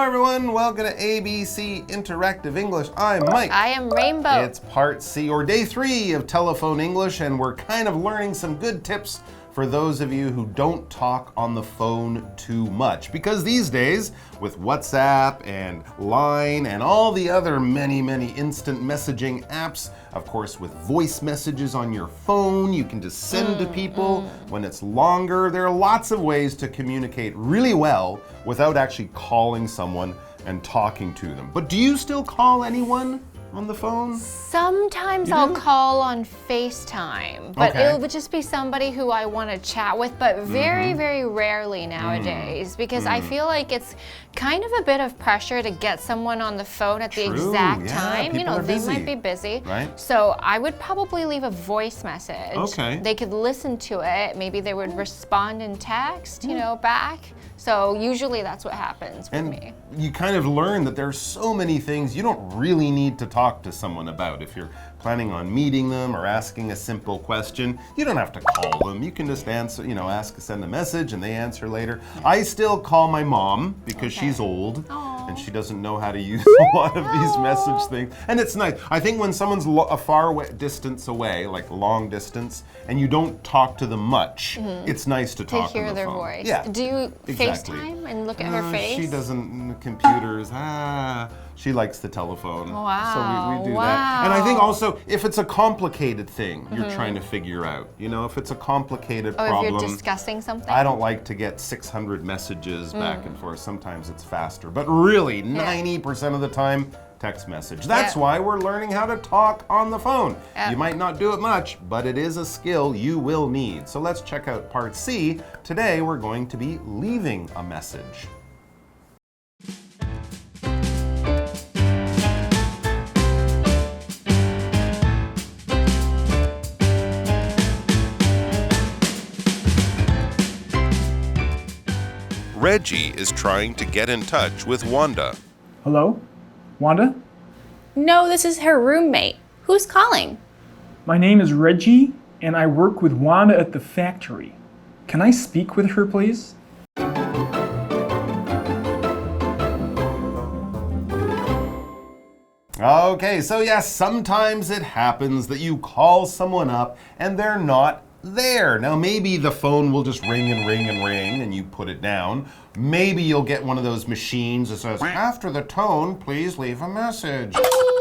everyone, welcome to ABC Interactive English. I'm Mike. I am Rainbow. It's part C, or day 3 of Telephone English, and we're kind of learning some good tips for those of you who don't talk on the phone too much. Because these days, with WhatsApp and Line and all the other many instant messaging apps, of course with voice messages on your phone, you can just send to people when it's longer. There are lots of ways to communicate really well without actually calling someone and talking to them. But do you still call anyone on the phone? Sometimes I'll call on FaceTime, but it would just be somebody who I want to chat with, but very rarely nowadays, because I feel like it's kind of a bit of pressure to get someone on the phone at the exact time. You know, they might be busy. Right. So I would probably leave a voice message. Okay. They could listen to it. Maybe they would respond in text, you know, back. So usually that's what happens with me. You kind of learn that there's so many things you don't really need to talk to someone about. If you're planning on meeting them or asking a simple question, you don't have to call them. You can just answer, you know, send a message and they answer later. I still call my mom because she's old and she doesn't know how to use a lot of these message things. And it's nice. I think when someone's a far distance away, like long distance, and you don't talk to them much, it's nice to talk to hear on the their phone. voice. Yeah. Do you Exactly. FaceTime and look at her face? She doesn't, computers, she likes the telephone. Wow. So we do that. And I think also, if it's a complicated thing you're trying to figure out, you know, if it's a complicated problem. If you're discussing something? I don't like to get 600 messages back and forth. Sometimes it's faster. But really, 90% of the time, text message. That's why we're learning how to talk on the phone. You might not do it much, but it is a skill you will need. So let's check out part C. Today we're going to be leaving a message. Reggie is trying to get in touch with Wanda. Hello? Wanda? No, this is her roommate. Who's calling? My name is Reggie, and I work with Wanda at the factory. Can I speak with her, please? Okay, so yes, sometimes it happens that you call someone up and they're not there. Now maybe the phone will just ring and ring and ring and you put it down. Maybe you'll get one of those machines that says, after the tone, please leave a message.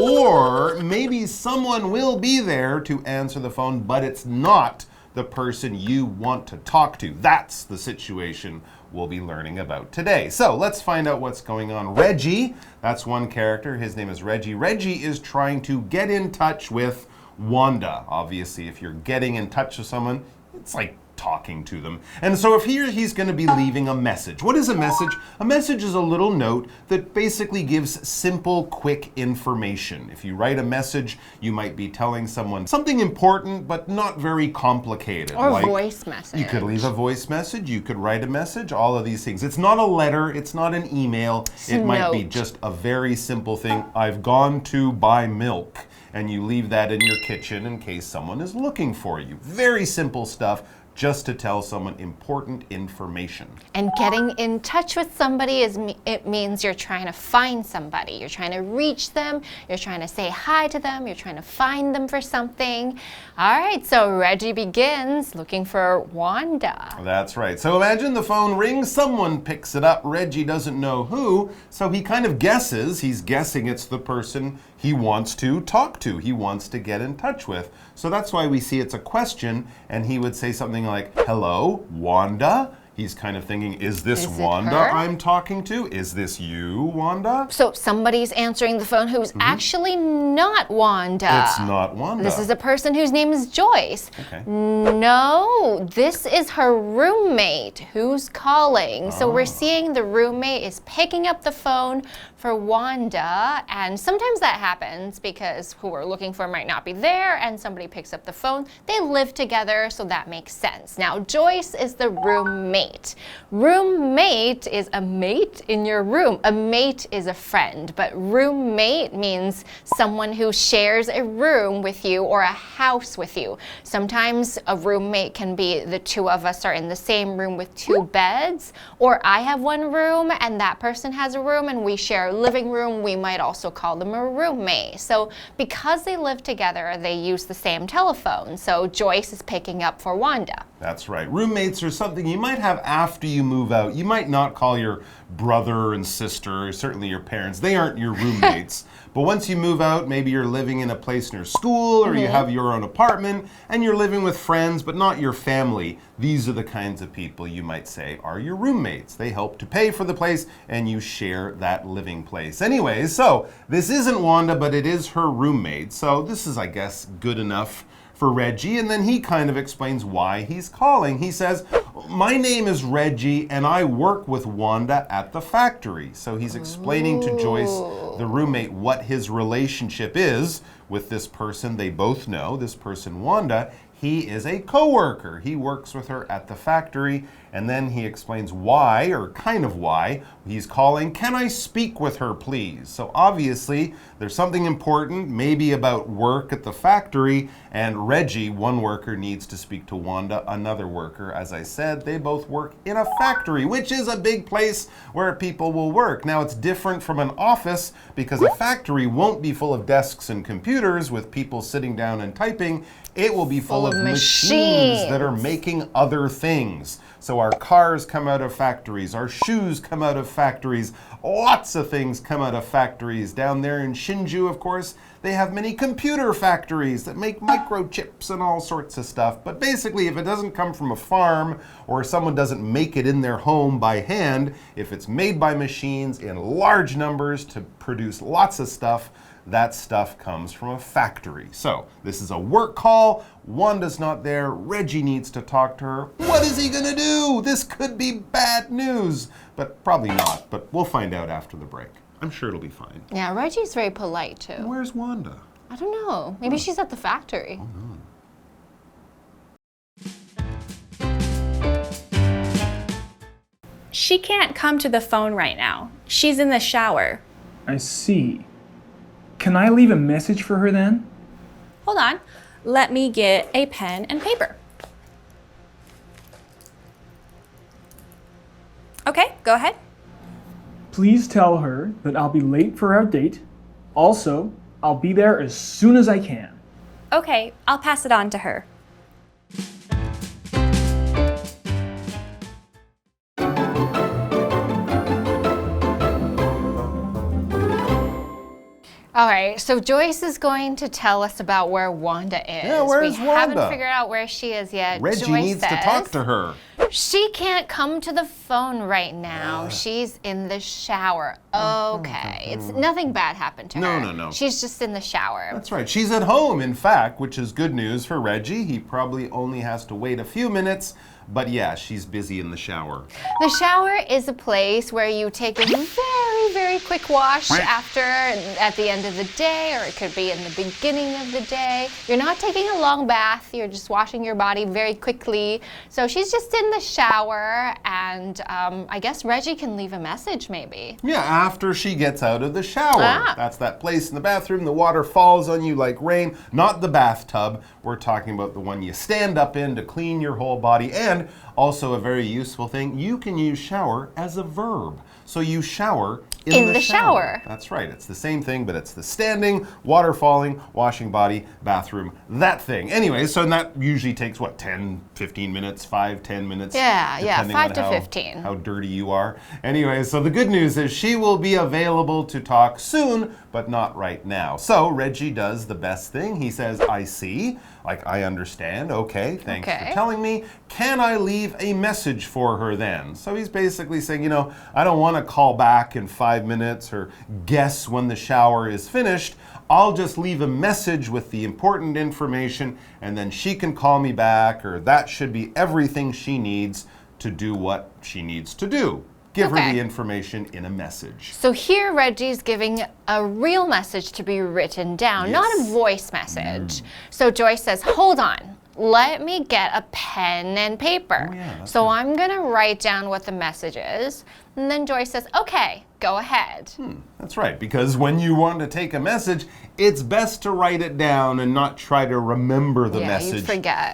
Or maybe someone will be there to answer the phone, but it's not the person you want to talk to. That's the situation we'll be learning about today. So let's find out what's going on. Reggie, that's one character. His name is Reggie. Reggie is trying to get in touch with Wanda. Obviously, if you're getting in touch with someone, it's like talking to them. And so if he's going to be leaving a message. What is a message? A message is a little note that basically gives simple, quick information. If you write a message, you might be telling someone something important, but not very complicated. Or like, voice message. You could leave a voice message, you could write a message, all of these things. It's not a letter, it's not an email. It might be just a very simple thing. I've gone to buy milk. And you leave that in your kitchen in case someone is looking for you. Very simple stuff, just to tell someone important information. And getting in touch with somebody it means you're trying to find somebody. You're trying to reach them. You're trying to say hi to them. You're trying to find them for something. All right, so Reggie begins looking for Wanda. That's right. So imagine the phone rings, someone picks it up. Reggie doesn't know who, so he kind of guesses. He's guessing it's the person he wants to talk to, he wants to get in touch with. So that's why we see it's a question, and he would say something like, hello, Wanda? He's kind of thinking, is this Wanda I'm talking to? Is this you, Wanda? So somebody's answering the phone who's actually not Wanda. It's not Wanda. This is a person whose name is Joyce. Okay. No, this is her roommate who's calling. So we're seeing the roommate is picking up the phone for Wanda, and sometimes that happens because who we're looking for might not be there and somebody picks up the phone. They live together, so that makes sense. Now, Joyce is the roommate. roommate. Roommate is a mate in your room. A mate is a friend, but roommate means someone who shares a room with you or a house with you. Sometimes a roommate can be the two of us are in the same room with two beds, or I have one room and that person has a room and we share a living room. We might also call them a roommate. So because they live together, they use the same telephone. So Joyce is picking up for Wanda. That's right. Roommates are something you might have after you move out. You might not call your brother and sister, or certainly your parents. They aren't your roommates. But once you move out, maybe you're living in a place near school, or you have your own apartment, and you're living with friends, but not your family. These are the kinds of people you might say are your roommates. They help to pay for the place, and you share that living place. Anyways, so this isn't Wanda, but it is her roommate. So this is, I guess, good enough for Reggie, and then he kind of explains why he's calling. He says, my name is Reggie and I work with Wanda at the factory. So he's explaining to Joyce, the roommate, what his relationship is with this person they both know, this person Wanda. He is a coworker. He works with her at the factory, and then he explains why, or kind of why, he's calling. Can I speak with her, please? So obviously, there's something important, maybe about work at the factory, and Reggie, one worker, needs to speak to Wanda, another worker. As I said, they both work in a factory, which is a big place where people will work. Now, it's different from an office because a factory won't be full of desks and computers with people sitting down and typing. It will be full of machines that are making other things. So our cars come out of factories, our shoes come out of factories, lots of things come out of factories. Down there in Shinju, of course, they have many computer factories that make microchips and all sorts of stuff. But basically, if it doesn't come from a farm or someone doesn't make it in their home by hand, if it's made by machines in large numbers to produce lots of stuff, that stuff comes from a factory. So this is a work call. Wanda's not there. Reggie needs to talk to her. What is he gonna do? This could be bad news, but probably not. But we'll find out after the break. I'm sure it'll be fine. Yeah, Reggie's very polite too. Where's Wanda? I don't know. Maybe she's at the factory. Oh, no. She can't come to the phone right now. She's in the shower. I see. Can I leave a message for her then? Hold on. Let me get a pen and paper. Okay, go ahead. Please tell her that I'll be late for our date. Also, I'll be there as soon as I can. Okay, I'll pass it on to her. All right, so Joyce is going to tell us about where Wanda is. Yeah, where's We Wanda? haven't figured out where she is yet. Reggie Joyce needs says to talk to her. she can't come to the phone right now. She's in the shower. Okay, it's nothing bad happened to her. No. She's just in the shower. That's right. She's at home, in fact, which is good news for Reggie. He probably only has to wait a few minutes. But yeah, she's busy in the shower. The shower is a place where you take a very, very quick wash at the end of the day, or it could be in the beginning of the day. You're not taking a long bath, you're just washing your body very quickly. So she's just in the shower, and I guess Reggie can leave a message maybe. Yeah, after she gets out of the shower. That's that place in the bathroom, the water falls on you like rain. Not the bathtub, we're talking about the one you stand up in to clean your whole body. And also a very useful thing, you can use shower as a verb. So you shower in the shower. That's right. It's the same thing, but it's the standing, water falling, washing body, bathroom, that thing. Anyway, so that usually takes, what, 10, 15 minutes, 5, 10 minutes? Yeah, 5 to 15. How dirty you are. Anyway, so the good news is she will be available to talk soon, but not right now. So Reggie does the best thing. He says, I see. Like, I understand. Okay, thanks for telling me. Can I leave a message for her then? So he's basically saying, you know, I don't want to call back in 5 minutes or guess when the shower is finished. I'll just leave a message with the important information, and then she can call me back, or that should be everything she needs to do what she needs to do. Give her the information in a message. So here Reggie's giving a real message to be written down, not a voice message. So Joyce says, hold on. let me get a pen and paper. Oh, yeah, that's so I'm going to write down what the message is. And then Joyce says, okay, go ahead. That's right, because when you want to take a message, it's best to write it down and not try to remember the message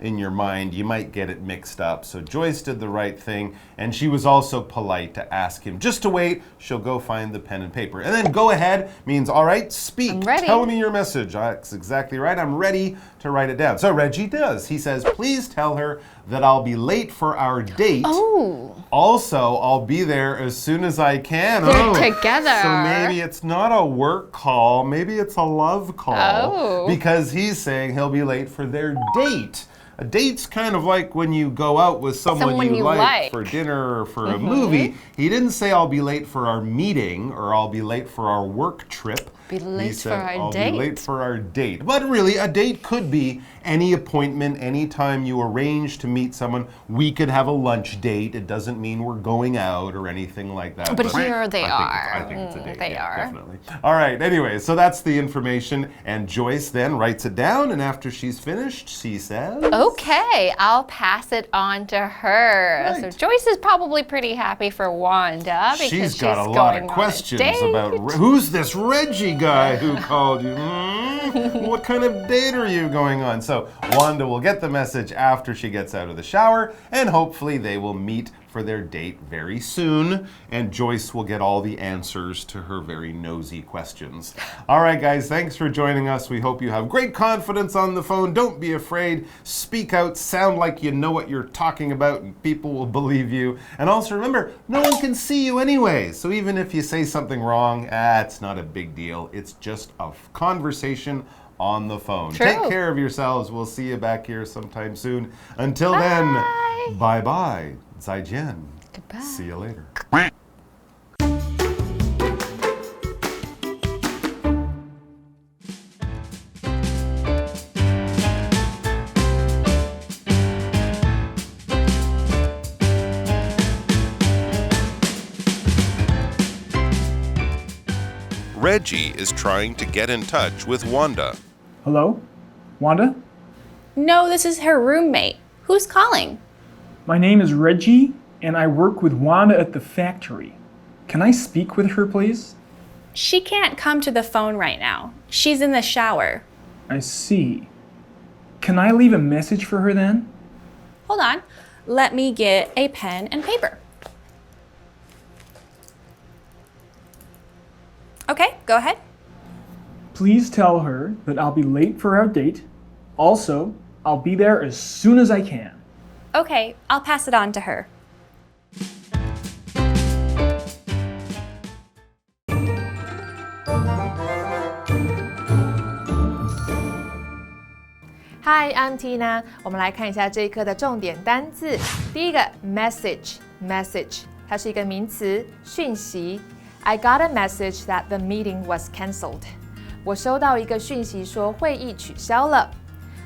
in your mind. You might get it mixed up. So Joyce did the right thing, and she was also polite to ask him just to wait. She'll go find the pen and paper. And then go ahead means, all right, speak. I'm ready. Tell me your message. That's exactly right. I'm ready to write it down. So Reggie does. He says, please tell her that I'll be late for our date. Oh. Also, I'll be there as soon as I can. They're together. So maybe it's not a work call. Maybe it's a love call. Oh. Because he's saying he'll be late for their date. A date's kind of like when you go out with someone you like for dinner or for a movie. He didn't say I'll be late for our meeting or I'll be late for our work trip. Be late for our I'll date. be late for our date. But really, a date could be any appointment, any time you arrange to meet someone. We could have a lunch date. It doesn't mean we're going out or anything like that. But here they are. I think it's a date. They are. Definitely. All right, anyway, so that's the information. And Joyce then writes it down. And after she's finished, she says, okay, I'll pass it on to her. Right. So Joyce is probably pretty happy for Wanda because she's got a lot of questions about who's this Reggie guy who called you? What kind of date are you going on? So Wanda will get the message after she gets out of the shower, and hopefully they will meet for their date very soon, and Joyce will get all the answers to her very nosy questions. All right, guys, thanks for joining us. We hope you have great confidence on the phone. Don't be afraid. Speak out. Sound like you know what you're talking about, and people will believe you. And also remember, no one can see you anyway. So even if you say something wrong, it's not a big deal. It's just a conversation on the phone. True. Take care of yourselves. We'll see you back here sometime soon. Until then, bye-bye. 再见. Goodbye. See you later. Reggie is trying to get in touch with Wanda. Hello? Wanda? No, this is her roommate. Who's calling? My name is Reggie, and I work with Wanda at the factory. Can I speak with her, please? She can't come to the phone right now. She's in the shower. I see. Can I leave a message for her then? Hold on. Let me get a pen and paper. Okay, go ahead. Please tell her that I'll be late for our date. Also, I'll be there as soon as I can. Okay, I'll pass it on to her. Hi, I'm Tina. 我们来看一下这一课的重点单字。第一个 message， 它是一个名词，讯息。I got a message that the meeting was cancelled. 我收到一个讯息说会议取消了。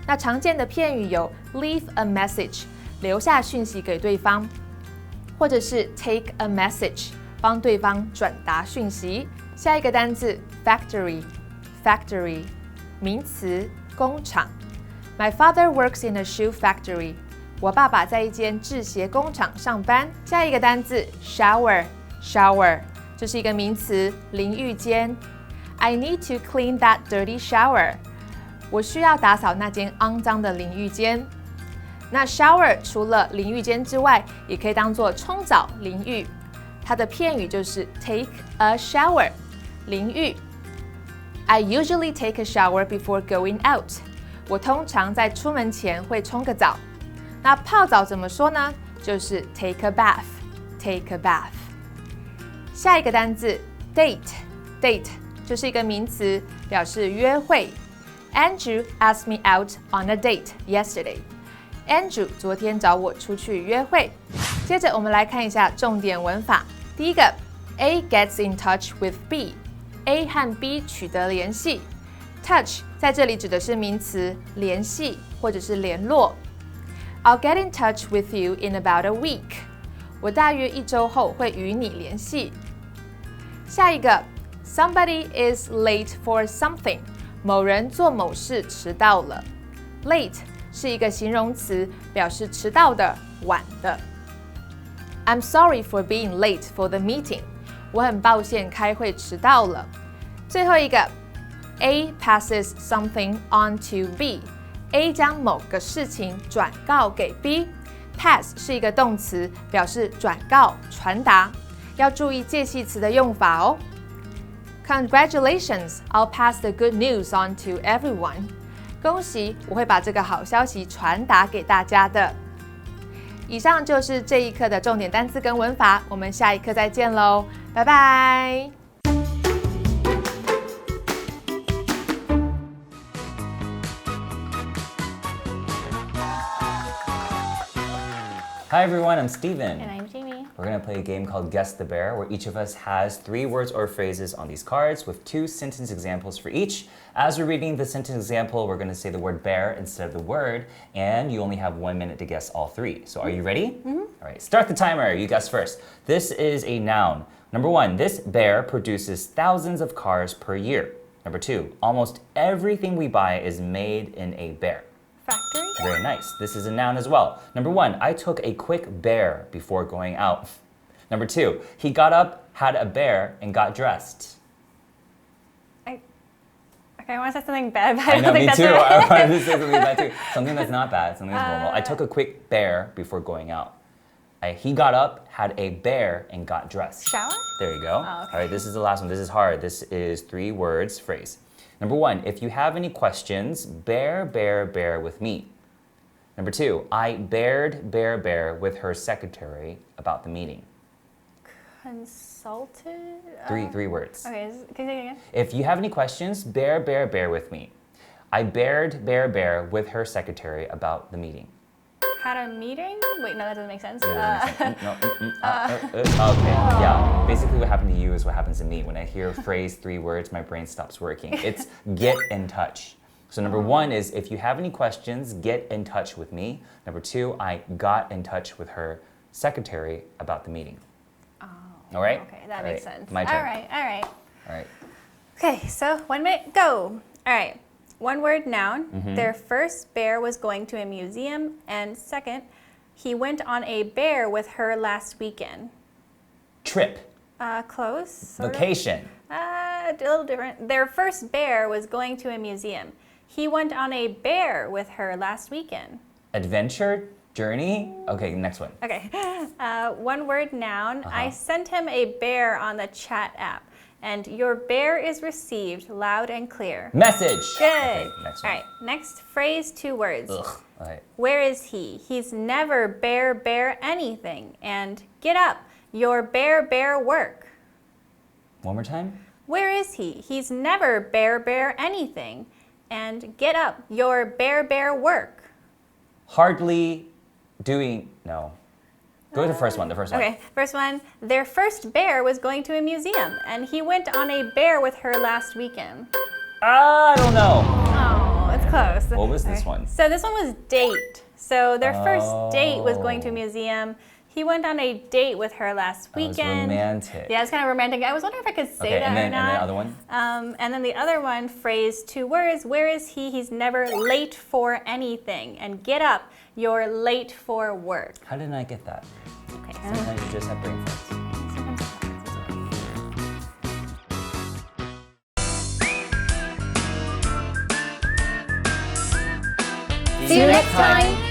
那常见的片语有 leave a message， 留下讯息给对方，或者是 take a message， 帮对方转达讯息。下一个单字 factory， 名词，工厂。My father works in a shoe factory. 我爸爸在一间制鞋工厂上班。下一个单字 shower， 这是一个名词，淋浴间。I need to clean that dirty shower. 我需要打扫那间肮脏的淋浴间。那 shower 除了淋浴间之外，也可以当作冲澡、淋浴。它的片语就是 take a shower， 淋浴。I usually take a shower before going out. 我通常在出门前会冲个澡。那泡澡怎么说呢？就是 take a bath。下一个单字 date， 这是一个名词，表示约会。Andrew asked me out on a date yesterday. Andrew 昨天找我出去约会。接着我们来看一下重点文法。第一个 A gets in touch with B，A 和 B 取得联系。Touch 在这里指的是名词，联系或者是联络。I'll get in touch with you in about a week. 我大约1周后会与你联系。下一个 Somebody is late for something. 某人做某事迟到了。Late 是一个形容词，表示迟到的、晚的。I'm sorry for being late for the meeting. 我很抱歉开会迟到了。最后一个 A passes something on to B.A 将某个事情转告给 B。Pass 是一个动词，表示转告、传达。要注意介系词的用法哦。Congratulations, I'll pass the good news on to everyone. 恭喜，我会把这个好消息传达给大家的。以上就是这一课的重点单词跟文法，我们下一课再见喽，拜拜。Hi everyone, I'm Stephen. And I'm Jamie. We're going to play a game called Guess the Bear, where each of us has 3 words or phrases on these cards with 2 sentence examples for each. As we're reading the sentence example, we're going to say the word bear instead of the word, and you only have 1 minute to guess all 3. So are you ready? Mm-hmm. All right, start the timer. You guess first. This is a noun. Number 1, this bear produces thousands of cars per year. Number 2, almost everything we buy is made in a bear. Factory? Very nice. This is a noun as well. Number 1, I took a quick bear before going out. Number 2, he got up, had a bear, and got dressed. Okay, I want to say something bad, but I know, don't think me that's too. right. I wanted to say something bad too. Something that's not bad, something that's normal. I took a quick bear before going out. He got up, had a bear, and got dressed. Shower? There you go. Oh, okay. All right, this is the last one. This is hard. This is 3 words phrase. Number 1, if you have any questions, bear with me. Number 2, I bear with her secretary about the meeting. Consulted? 3 words. Okay, can you say it again? If you have any questions, bear with me. I bear with her secretary about the meeting. Had a meeting? Wait, no, that doesn't make sense. Okay, yeah. Basically what happened to you is what happens to me. When I hear a phrase, 3 words, my brain stops working. It's get in touch. So number 1 is, if you have any questions, get in touch with me. Number 2, I got in touch with her secretary about the meeting. Oh, all right? Okay, that makes sense. My turn. All right. All right. Okay, so 1 minute, go. All right. 1 word noun. Their first bear was going to a museum. And second, he went on a bear with her last weekend. Trip. Close. Sort of. Vacation. A little different. Their first bear was going to a museum. He went on a bear with her last weekend. Adventure. Journey. Okay, next one. Okay. 1 word noun. I sent him a bear on the chat app. And your bear is received loud and clear. Message. Good. Okay, next one. All right. Next phrase, 2 words. Ugh. All right. Where is he? He's never bear anything. And get up. Your bear work. One more time. Where is he? He's never bear anything. And get up. Your bear work. Hardly doing. No. Go to the first one. Okay, first one. Their first bear was going to a museum, and he went on a bear with her last weekend. I don't know. Oh, it's close. What was this one? So this one was date. So their first date was going to a museum. He went on a date with her last weekend. That was romantic. Yeah, it's kind of romantic. I was wondering if I could say that and or not. And the other one? And then the other one, phrase 2 words. Where is he? He's never late for anything. And get up. You're late for work. How did I get that? Okay. Sometimes you just have brain farts. See you next time.